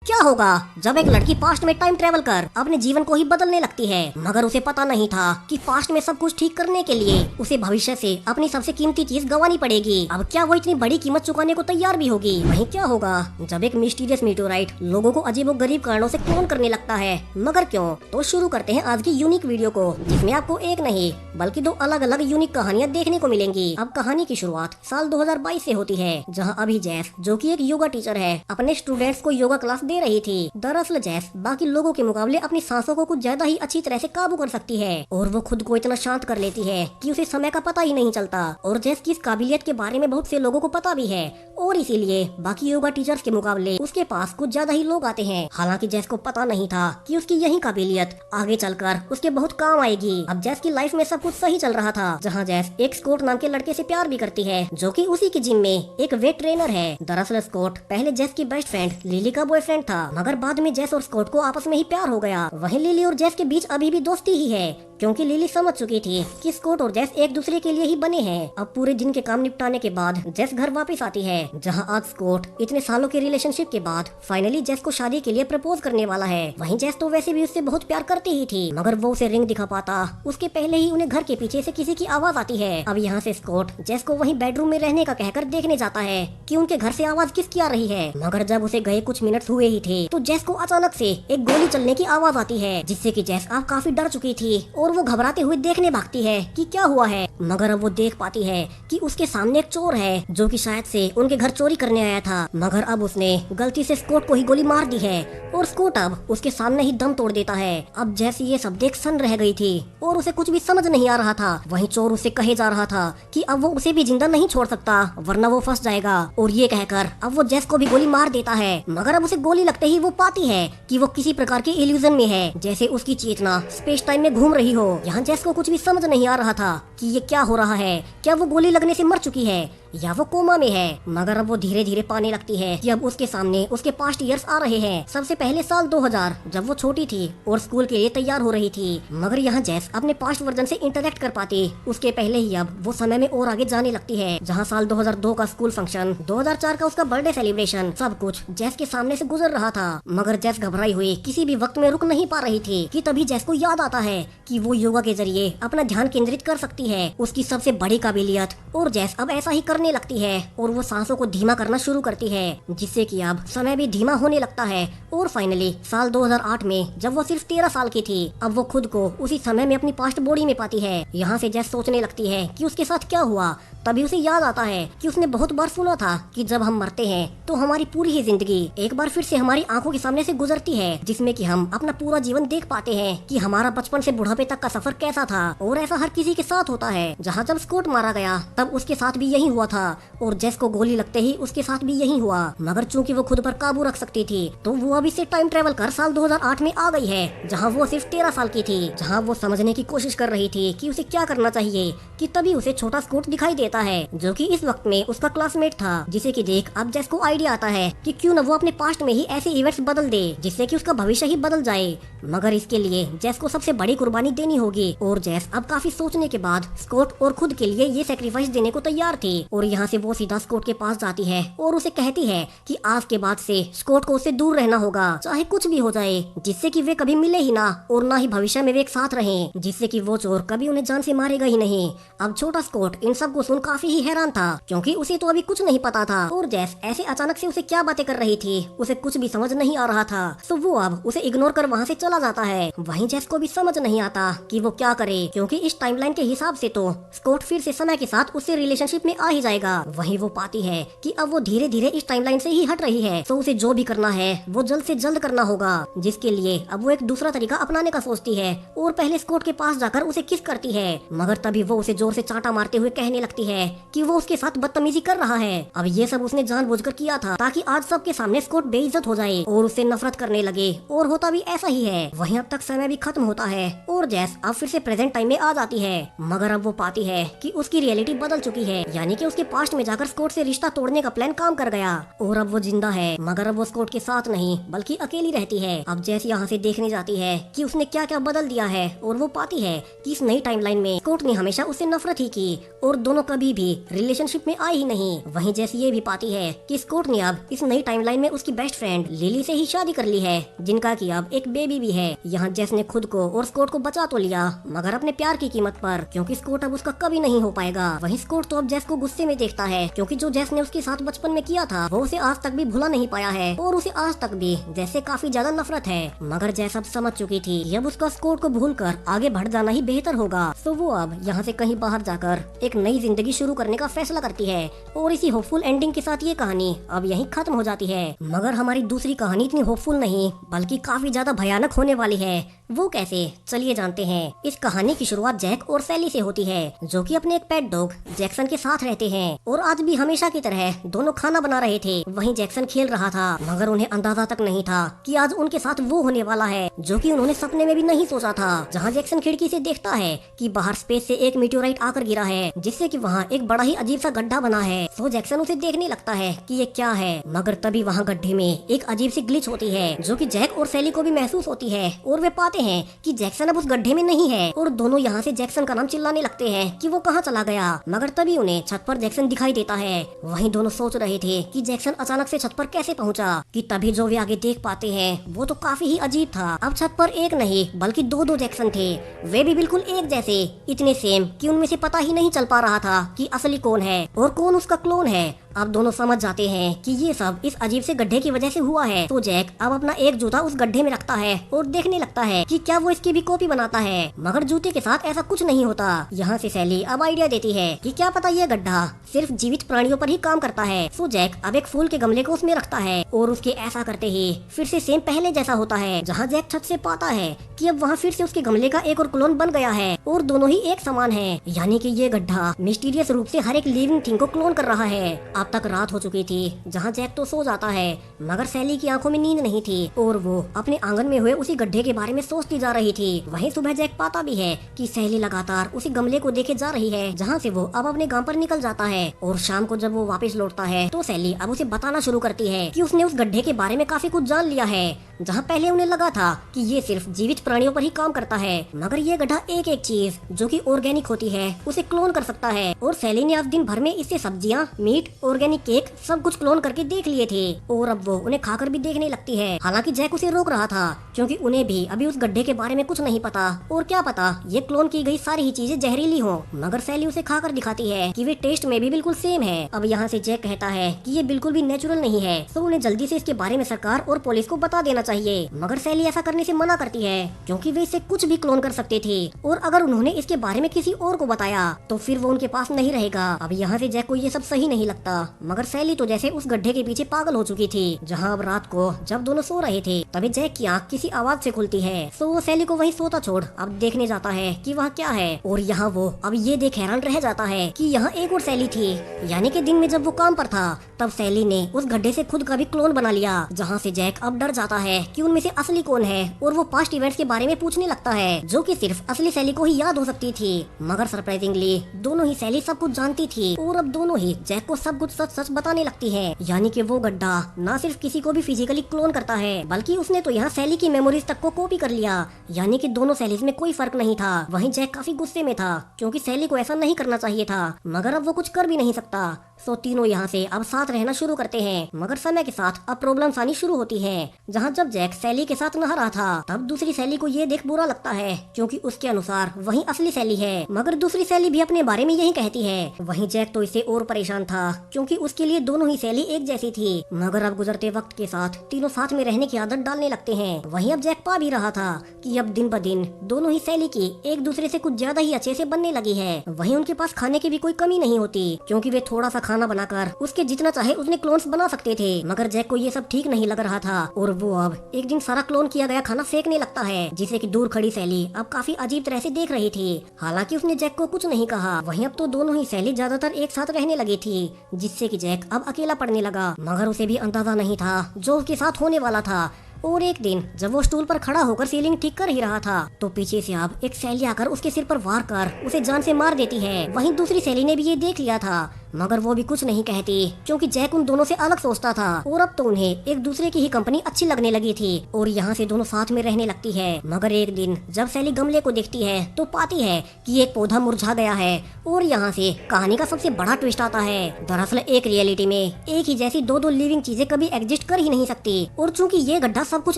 क्या होगा जब एक लड़की पास्ट में टाइम ट्रेवल कर अपने जीवन को ही बदलने लगती है, मगर उसे पता नहीं था कि पास्ट में सब कुछ ठीक करने के लिए उसे भविष्य से अपनी सबसे कीमती चीज गंवानी पड़ेगी। अब क्या वो इतनी बड़ी कीमत चुकाने को तैयार भी होगी? वहीं क्या होगा जब एक मिस्टीरियस मीटोराइट लोगों को अजीबोगरीब कारणों से क्लोन करने लगता है, मगर क्यों? तो शुरू करते हैं आज की यूनिक वीडियो को, जिसमें आपको एक नहीं बल्कि दो अलग अलग यूनिक कहानियाँ देखने को मिलेंगी। अब कहानी की शुरुआत साल 2022 से होती है, जहां अभी जैस, जो कि एक योगा टीचर है, अपने स्टूडेंट्स को योगा क्लास दे रही थी। दरअसल जैस बाकी लोगों के मुकाबले अपनी सांसों को कुछ ज्यादा ही अच्छी तरह से काबू कर सकती है और वो खुद को इतना शांत कर लेती है कि उसे समय का पता ही नहीं चलता। और जैस की इस काबिलियत के बारे में बहुत से लोगों को पता भी है और इसीलिए बाकी योगा टीचर्स के मुकाबले उसके पास कुछ ज्यादा ही लोग आते हैं। हालांकि जैस को पता नहीं था कि उसकी यही काबिलियत आगे चलकर उसके बहुत काम आएगी। अब जैस की लाइफ में सब कुछ सही चल रहा था, जहाँ जैस एक स्कॉट नाम के लड़के से प्यार भी करती है, जो कि उसी के जिम में एक वेट ट्रेनर है। दरअसल स्कॉट पहले जैस की बेस्ट फ्रेंड लिली का बॉयफ्रेंड था, मगर बाद में जैस और स्कॉट को आपस में ही प्यार हो गया। वहीं लिली और जैस के बीच अभी भी दोस्ती ही है, क्योंकि लिली समझ चुकी थी कि स्कॉट और जैस एक दूसरे के लिए ही बने हैं। अब पूरे दिन के काम निपटाने के बाद जैस घर वापस आती है, जहां आज स्कॉट इतने सालों के रिलेशनशिप के बाद फाइनली जैस को शादी के लिए प्रपोज करने वाला है। वहीं जैस तो वैसे भी उससे बहुत प्यार करती ही थी, मगर वो उसे रिंग दिखा पाता उसके पहले ही उन्हें घर के पीछे से किसी की आवाज आती है। अब यहाँ से स्कॉट जैस को वहीं बेडरूम में रहने का कहकर देखने जाता है कि उनके घर से आवाज किसकी आ रही है, मगर जब उसे गए कुछ मिनट हुए ही थे तो जैस को अचानक से एक गोली चलने की आवाज आती है, जिससे कि जैस अब काफी डर चुकी थी और वो घबराते हुए देखने भागती है कि क्या हुआ है। मगर अब वो देख पाती है कि उसके सामने एक चोर है, जो कि शायद से उनके घर चोरी करने आया था, मगर अब उसने गलती से स्कॉट को ही गोली मार दी है और स्कॉट अब उसके सामने ही दम तोड़ देता है। अब जैसे ये सब देख सन रह गई थी और उसे कुछ भी समझ नहीं आ रहा था। वहीं चोर उसे कहे जा रहा था कि अब वो उसे भी जिंदा नहीं छोड़ सकता, वरना वो फंस जाएगा, और ये कहकर अब वो जैस को भी गोली मार देता है। मगर अब उसे गोली लगते ही वो पाती है कि वो किसी प्रकार के इल्यूजन में है, जैसे उसकी चेतना स्पेस टाइम में घूम रही हो। यहाँ जैस को कुछ भी समझ नहीं आ रहा था कि ये क्या हो रहा है, क्या वो गोली लगने से मर चुकी है या वो कोमा में है। मगर अब वो धीरे धीरे पाने लगती है कि अब उसके सामने उसके पास्ट ईयर्स आ रहे हैं। सबसे पहले साल 2000, जब वो छोटी थी और स्कूल के लिए तैयार हो रही थी। मगर यहाँ जैस अपने पास्ट वर्जन से इंटरेक्ट कर पाती उसके पहले ही अब वो समय में और आगे जाने लगती है, जहाँ साल 2002 का स्कूल फंक्शन, 2004 का उसका बर्थडे सेलिब्रेशन, सब कुछ जैस के सामने से गुजर रहा था। मगर जैस घबराई हुई किसी भी वक्त में रुक नहीं पा रही थी कि तभी जैस को याद आता है कि वो योगा के जरिए अपना ध्यान केंद्रित कर सकती है, उसकी सबसे बड़ी काबिलियत। और जैस अब ऐसा ही करने लगती है और वो सांसों को धीमा करना शुरू करती है, जिससे कि अब समय भी धीमा होने लगता है। और फाइनली साल 2008 में जब वो सिर्फ 13 साल की थी, अब वो खुद को उसी समय में अपनी पास्ट बॉडी में पाती है। यहाँ से जैस सोचने लगती है कि उसके साथ क्या हुआ। तभी उसे याद आता है कि उसने बहुत बार सुना था कि जब हम मरते हैं तो हमारी पूरी ही जिंदगी एक बार फिर से हमारी आंखों के सामने से गुजरती है, जिसमें कि हम अपना पूरा जीवन देख पाते हैं कि हमारा बचपन से बुढ़ापे तक का सफर कैसा था। और ऐसा हर किसी के साथ होता है। जहाँ जब स्कॉट मारा गया तब उसके साथ भी यही हुआ था और जैस को गोली लगते ही उसके साथ भी यही हुआ। मगर चूंकि वो खुद पर काबू रख सकती थी, तो वो अभी से टाइम ट्रेवल कर साल 2008 में आ गई है, जहाँ वो सिर्फ 13 साल की थी, जहाँ वो समझने की कोशिश कर रही थी कि उसे क्या करना चाहिए, कि तभी उसे छोटा स्कॉट दिखाई देता है, जो कि इस वक्त में उसका क्लासमेट था, जिसे कि देख अब जैस को आइडिया आता है कि क्यों न वो अपने पास्ट में ही ऐसे इवेंट्स बदल दे जिससे कि उसका भविष्य ही बदल जाए। मगर इसके लिए जैस को सबसे बड़ी कुर्बानी देनी होगी और जैस अब काफी सोचने के बाद स्कॉट और खुद के लिए ये सेक्रीफाइस देने को तैयार थी। और यहाँ से वो सीधा स्कॉट के पास जाती है और उसे कहती है कि आज के बाद से स्कॉट को उससे दूर रहना होगा, चाहे कुछ भी हो जाए, जिससे कि वे कभी मिले ही ना और ना ही भविष्य में वे एक साथ रहें, जिससे कि वो चोर कभी उन्हें जान से मारेगा ही नहीं। अब छोटा स्कॉट इन सब को सुन काफी ही हैरान था, क्योंकि उसे तो अभी कुछ नहीं पता था और जैस ऐसे अचानक से उसे क्या बातें कर रही थी उसे कुछ भी समझ नहीं आ रहा था। तो वो अब उसे इग्नोर कर वहाँ से चला जाता है। वहीं जैस को भी समझ नहीं आता कि वो क्या करे, क्योंकि इस टाइमलाइन के हिसाब से तो स्कॉट फिर से समय के साथ उससे रिलेशनशिप में आ ही जाएगा। वहीं वो पाती है कि अब वो धीरे धीरे इस टाइमलाइन से ही हट रही है, तो उसे जो भी करना है वो जल्द से जल्द करना होगा, जिसके लिए अब वो एक दूसरा तरीका अपनाने का सोचती है और पहले स्कॉट के पास जाकर उसे किस करती है। मगर तभी वो उसे जोर से चांटा मारते हुए कहने लगती है कि वो उसके साथ बदतमीजी कर रहा है। अब ये सब उसने जानबूझकर किया था ताकि आज सबके सामने स्कॉट बेइज्जत हो जाए और उससे नफरत करने लगे, और होता भी ऐसा ही है। वहीं अब तक समय भी खत्म होता है और जैस अब फिर से प्रेजेंट टाइम में आ जाती है। मगर अब वो पाती है कि उसकी रियलिटी बदल चुकी है, यानी कि उसके पास्ट में जाकर स्कॉट से रिश्ता तोड़ने का प्लान काम कर गया और अब वो जिंदा है। मगर अब वो स्कॉट के साथ नहीं बल्कि अकेली रहती है। अब जैस यहाँ से देखने जाती है कि उसने क्या क्या बदल दिया है और वो पाती है कि इस नई टाइमलाइन में स्कॉट ने हमेशा उससे नफरत ही की और दोनों कभी कभी भी रिलेशनशिप में आई ही नहीं। वहीं जैसी ये भी पाती है कि स्कॉट ने अब इस नई टाइमलाइन में उसकी बेस्ट फ्रेंड लिली से ही शादी कर ली है, जिनका कि अब एक बेबी भी है। यहाँ जेस ने खुद को और स्कॉट को बचा तो लिया, मगर अपने प्यार की कीमत पर, क्योंकि स्कॉट अब उसका कभी नहीं हो पाएगा। वहीं स्कॉट तो अब जेस को गुस्से में देखता है, क्योंकि जो जेस ने उसके साथ बचपन में किया था वो उसे आज तक भी भुला नहीं पाया है और उसे आज तक भी जैसे काफी ज्यादा नफरत है। मगर जैस अब समझ चुकी थी कि अब उसका स्कॉट को भूलकर आगे बढ़ जाना ही बेहतर होगा, तो वो अब यहाँ से कहीं बाहर जाकर एक नई जिंदगी शुरू करने का फैसला करती है। और इसी होपफुल एंडिंग के साथ ये कहानी अब यहीं खत्म हो जाती है। मगर हमारी दूसरी कहानी इतनी होपफुल नहीं बल्कि काफी ज्यादा भयानक होने वाली है। वो कैसे, चलिए जानते हैं। इस कहानी की शुरुआत जैक और सैली से होती है, जो कि अपने एक पेट डॉग जैक्सन के साथ रहते हैं और आज भी हमेशा की तरह दोनों खाना बना रहे थे। वहीं जैक्सन खेल रहा था, मगर उन्हें अंदाजा तक नहीं था कि आज उनके साथ वो होने वाला है जो कि उन्होंने सपने में भी नहीं सोचा था। जहाँ जैक्सन खिड़की से देखता है कि बाहर स्पेस से एक मीटियोराइट आकर गिरा है, जिससे कि वहाँ एक बड़ा ही अजीब सा गड्ढा बना है। तो जैक्सन उसे देखने लगता है कि ये क्या है, मगर तभी वहाँ गड्ढे में एक अजीब सी ग्लिच होती है जो कि जैक और सैली को भी महसूस होती है और वे पाते हैं कि जैक्सन अब उस गड्ढे में नहीं है और दोनों यहाँ से जैक्सन का नाम चिल्लाने लगते हैं कि वो कहाँ चला गया। मगर तभी उन्हें छत पर जैक्सन दिखाई देता है। वहीं दोनों सोच रहे थे कि जैक्सन अचानक से छत पर कैसे पहुँचा, कि तभी जो वे आगे देख पाते हैं वो तो काफी ही अजीब था। अब छत पर एक नहीं बल्कि दो जैक्सन थे, वे भी बिल्कुल एक जैसे, इतने सेम कि उनमें से पता ही नहीं चल पा रहा था कि असली कौन है और कौन उसका क्लोन है। अब दोनों समझ जाते हैं कि ये सब इस अजीब से गड्ढे की वजह से हुआ है। तो जैक अब अपना एक जूता उस गड्ढे में रखता है और देखने लगता है कि क्या वो इसकी भी कॉपी बनाता है, मगर जूते के साथ ऐसा कुछ नहीं होता। यहाँ से सैली अब आइडिया देती है कि क्या पता ये गड्ढा सिर्फ जीवित प्राणियों पर ही काम करता है। तो जैक अब एक फूल के गमले को उसमें रखता है और उसके ऐसा करते ही फिर से सेम पहले जैसा होता है। जहाँ जैक छत से पाता है कि अब वहाँ फिर से उसके गमले का एक और क्लोन बन गया है और दोनों ही एक समान है, यानी कि ये गड्ढा मिस्टीरियस रूप से हर एक लिविंग थिंग को क्लोन कर रहा है। अब तक रात हो चुकी थी, जहाँ जैक तो सो जाता है, मगर सैली की आंखों में नींद नहीं थी और वो अपने आंगन में हुए उसी गड्ढे के बारे में सोचती जा रही थी। वहीं सुबह जैक पाता भी है कि सैली लगातार उसी गमले को देखे जा रही है, जहाँ से वो अब अपने गांव पर निकल जाता है। और शाम को जब वो वापस लौटता है तो सैली अब उसे बताना शुरू करती है कि उसने उस गड्ढे के बारे में काफी कुछ जान लिया है। जहाँ पहले उन्हें लगा था कि ये सिर्फ जीवित प्राणियों पर ही काम करता है, मगर ये गड्ढा एक एक चीज जो कि ऑर्गेनिक होती है उसे क्लोन कर सकता है। और सैली ने आज दिन भर में इससे सब्जियाँ, मीट, ऑर्गेनिक केक सब कुछ क्लोन करके देख लिए थे और अब वो उन्हें खाकर भी देखने लगती है। हालांकि जैक उसे रोक रहा था, क्योंकि उन्हें भी अभी उस गड्ढे के बारे में कुछ नहीं पता और क्या पता ये क्लोन की गई सारी ही चीजें जहरीली हो। मगर सैली उसे खाकर दिखाती है कि वे टेस्ट में भी बिल्कुल सेम है। अब यहाँ से जैक कहता है कि ये बिल्कुल भी नेचुरल नहीं है, तो उन्हें जल्दी से इसके बारे में सरकार और पुलिस को बता देना चाहिए। मगर सैली ऐसा करने से मना करती है, क्योंकि वे इससे कुछ भी क्लोन कर सकते थे और अगर उन्होंने इसके बारे में किसी और को बताया तो फिर वो उनके पास नहीं रहेगा। अब यहाँ से जैक को ये सब सही नहीं लगता, मगर सैली तो जैसे उस गड्ढे के पीछे पागल हो चुकी थी। जहाँ अब रात को जब दोनों सो रहे थे तभी जैक की आँख किसी आवाज से खुलती है, तो वो सैली को वहीं सोता छोड़ अब देखने जाता है कि वहाँ क्या है। और यहाँ वो अब ये देख हैरान रह जाता है कि यहाँ एक और सैली थी, यानी कि दिन में जब वो काम पर था तब सैली ने उस गड्ढे से खुद का भी क्लोन बना लिया। जहाँ से जैक अब डर जाता है कि उनमें से असली कौन है और वो पास्ट इवेंट्स के बारे में पूछने लगता है, जो कि सिर्फ असली सैली को ही याद हो सकती थी। मगर सरप्राइजिंगली दोनों ही सैली सब कुछ जानती थी और अब दोनों ही जैक को सब कुछ सच सच बताने लगती है, यानी कि वो गड्ढा न सिर्फ किसी को भी फिजिकली क्लोन करता है बल्कि उसने तो यहाँ सैली की मेमोरीज तक को कॉपी कर लिया, यानी कि दोनों सैलीज में कोई फर्क नहीं था। वहीं जैक काफी गुस्से में था, क्योंकि सैली को ऐसा नहीं करना चाहिए था, मगर अब वो कुछ कर भी नहीं सकता। तो तीनों यहाँ से अब साथ रहना शुरू करते हैं। मगर समय के साथ अब प्रॉब्लम्स आनी शुरू होती है। जहाँ जब जैक सैली के साथ नहा रहा था तब दूसरी सैली को ये देख बुरा लगता है, क्योंकि उसके अनुसार वही असली सैली है, मगर दूसरी सैली भी अपने बारे में यही कहती है। वहीं जैक तो इससे और परेशान था, क्योंकि उसके लिए दोनों ही सैली एक जैसी थी। मगर अब गुजरते वक्त के साथ तीनों साथ में रहने की आदत डालने लगते हैं। वहीं अब जैक पा भी रहा था कि अब दिन ब दिन दोनों ही सैली की एक दूसरे से कुछ ज्यादा ही अच्छे से बनने लगी है। वहीं उनके पास खाने की भी कोई कमी नहीं होती, क्योंकि वे थोड़ा सा खाना बनाकर उसके जितना चाहे उसने क्लोन्स बना सकते थे। मगर जैक को ये सब ठीक नहीं लग रहा था और वो अब एक दिन सारा क्लोन किया गया खाना फेंकने लगता है, जिसे कि दूर खड़ी सैली अब काफी अजीब तरह से देख रही थी। हालांकि उसने जैक को कुछ नहीं कहा। वहीं अब तो दोनों ही सैली ज्यादातर एक साथ रहने लगी थी, जिससे कि जैक अब अकेला पड़ने लगा। मगर उसे भी अंदाजा नहीं था जो उसके साथ होने वाला था। और एक दिन जब वो स्टूल पर खड़ा होकर सीलिंग ठीक कर ही रहा था तो पीछे से अब एक सैली आकर उसके सिर पर वार कर उसे जान से मार देती है। वहीं दूसरी सैली ने भी ये देख लिया था मगर वो भी कुछ नहीं कहती क्योंकि जैक उन दोनों से अलग सोचता था और अब तो उन्हें एक दूसरे की ही कंपनी अच्छी लगने लगी थी और यहाँ से दोनों साथ में रहने लगती है। मगर एक दिन जब सैली गमले को देखती है तो पाती है कि एक पौधा मुरझा गया है और यहाँ से कहानी का सबसे बड़ा ट्विस्ट आता है। दरअसल एक रियलिटी में एक ही जैसी दो लिविंग चीजें कभी एग्जिस्ट कर ही नहीं सकती और चूंकि ये गड्ढा सब कुछ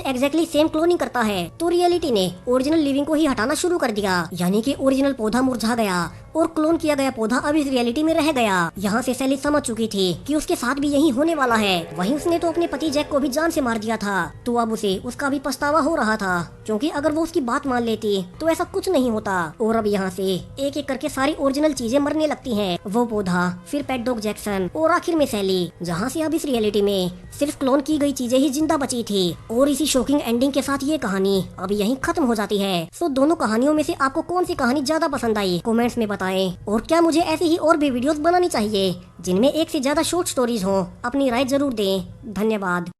एग्जैक्टली सेम क्लोनिंग करता है तो रियलिटी ने ओरिजिनल लिविंग को ही हटाना शुरू कर दिया, यानी कि ओरिजिनल पौधा मुरझा गया और क्लोन किया गया पौधा अब इस रियलिटी में रह गया। यहाँ से सैली समझ चुकी थी कि उसके साथ भी यही होने वाला है। वहीं उसने तो अपने पति जैक को भी जान से मार दिया था, तो अब उसे उसका भी पछतावा हो रहा था क्योंकि अगर वो उसकी बात मान लेती तो ऐसा कुछ नहीं होता। और अब यहाँ से एक एक करके सारी ओरिजिनल चीजें मरने लगती हैं, वो पौधा, फिर पेट डॉग जैक्सन और आखिर में सैली, जहाँ से अब इस रियलिटी में सिर्फ क्लोन की गई चीजें ही जिंदा बची थी। और इसी शॉकिंग एंडिंग के साथ ये कहानी अब यहीं खत्म हो जाती है। सो दोनों कहानियों में से आपको कौन सी कहानी ज्यादा पसंद आई कमेंट्स में बताएं और क्या मुझे ऐसे ही और भी वीडियोस बनानी चाहिए जिनमें एक से ज्यादा शॉर्ट स्टोरीज हों। अपनी राय जरूर दें। धन्यवाद।